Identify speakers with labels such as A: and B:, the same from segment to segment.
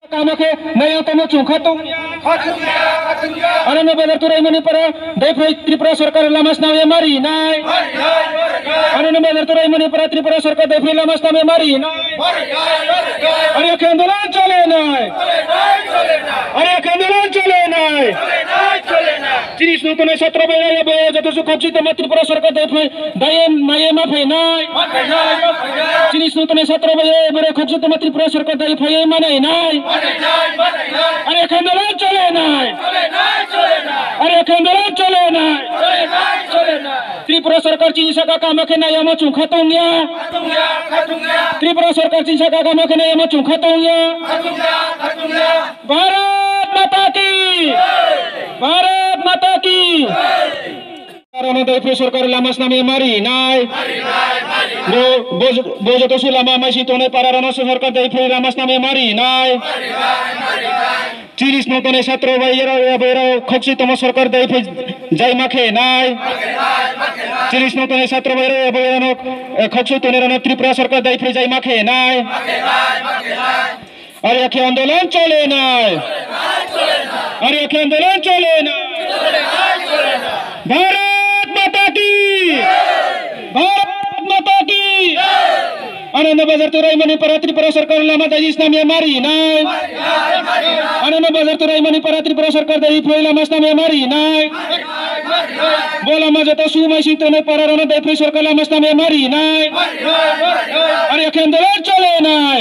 A: Kamake nayo tomo chungkhatong ano bazar turai mani para dai Tripura sarkar lamas nawe mari nai ano bazar turai mani para Tripura sarkar dai lamas nawe mari nai are kendolan chole nai are kendolan chole nai jinis nutone satra baya baya jato su kopsi tama Tripura sarkar dai naye ma phai nai jinis nutone satra baya baya kopsi tama Tripura sarkar dai phai ma nai अरे खंडोलन चले नाय अरे खंडोलन चले नाय त्रिपुरा सरकार चिंसा का काम के नया म चुंखा तोंगिया त्रिपुरा सरकार चिंसा का काम के नया म चुंखा तोंगिया भारत माता की karena dari सरकार lamas nami mari nai bojo to sulama masih tone para rano सरकार dari lamas nami mari nai चिरिस नतने सत्र bayar खोक्सी तम सरकार dari jai makhe nai चिरिस नतने सत्र bayar खोक्सी तने रनो त्रिपुरा सरकार dari jai makhe nai अरे अखे आंदोलन चले नाय अरे अखे आंदोलन चले नाय भारत माता की आनंद बाजार तुराई मनी पर त्रिपुरा सरकार लामा दाइस नामे मारी नाय आनंद बाजार तुराई मनी पर त्रिपुरा सरकार दाइ फोइ लामास नामे मारी नाय बोला मजे तो सुमाइसी तने पर रनो दाइ फोइ सरकार लामास नामे मारी नाय अरे अखे आंदोलन चले नाय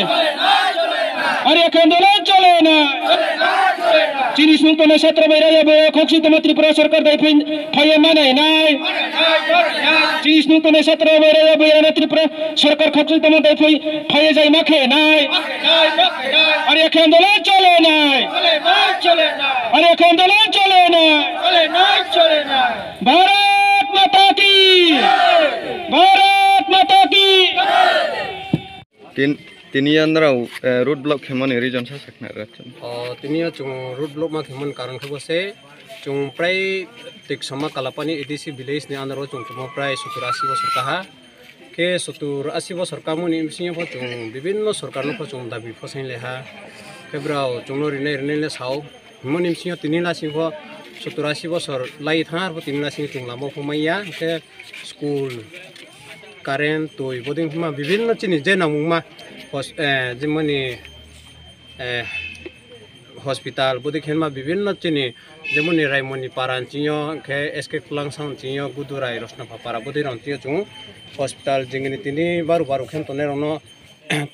A: अरे अखे आंदोलन चले नाय चिनिस नतने सत्र bayar खोक्सी तमा त्रिपुरा सरकार दाइ फोइ माने नाय चिनिस नतने सत्र bayar त्रिपुरा सरकार खोक्सी तमा दाइ फोइ जाय माखे नाय अरे अखे आंदोलन चले नाय अरे अखे आंदोलन चले नाय भारत माता की
B: Tini andra road block heman region sa sakna rachan.
C: Tini chung road block ma heman karon khabo se chung prai tik sama kalapani edisi village ni andro chung tumo prai 70-80 bosor kaha ke 70-80 bosor kamu ni misinya pho chung bibinno sarkar no pho chung dabi phosain leha kebrao chung no rine le sao heman ni misinya tini la sing pho 70-80 bosor lai thar pho tini la sing chung lamo pho maiya ke school current toy boding ma bibinno chini je namung ma Gemini hospital बुद्धि खेल में विभिन्न चिनी Gemini रायमनी पारान चियो के SK कुलांगसां चियो गुदुराई रसना पारा बुद्धि रंतियो चुं hospital जिंगनी तिनी बारु खेल तने रनो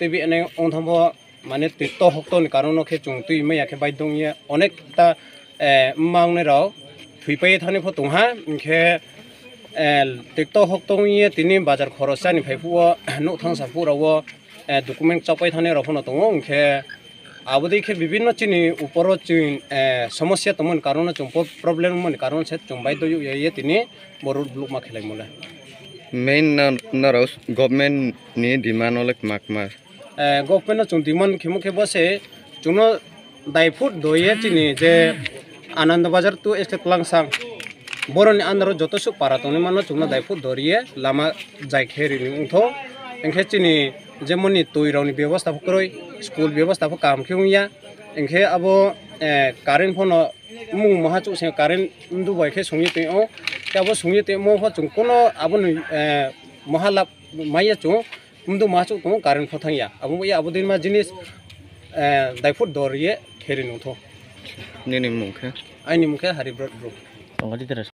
C: तेबी एने ओंथामो माने तितो हक्तो नि कारणो खे चुं तुइ मैया के बायदोंये अनेकटा मांगने राव थुइपाय थाने फतोंहा के तितो हक्तोंये तिनी बाजार खरसानि फायफुओ no थांसाफुरावो document capai thane rafona tongo ke abodi ke bibinno chini uporo chin samasya tomon karona chumpo problem mon karon set chumbai do ye tini borod blok ma khelai mola
B: main naros government ni demand olek makmar
C: government chung demand khimo ke bose chungno daifut do ye chini je anand bazar tu este klangsang boroni andro joto su paratoni mano chungno daifut doriye lama jai kheri ni untho engke chini जेमनी तोयरावनी व्यवस्था फकरय school व्यवस्था फ काम खेउया एंखे अबो current phone मु महाचु से current Indu बायखे संगि तेओ त्याबो संगि ते मो फ चुं कोनो अबो महाला माया चु इंदु महाचु तो कारेन्ट फथाया अबो या अबो दिन मा जिनिस दाइफुट दरिये खेरि नथो
B: नेनि मुखे
C: आइनि मुखे हरिब्रत ब्रो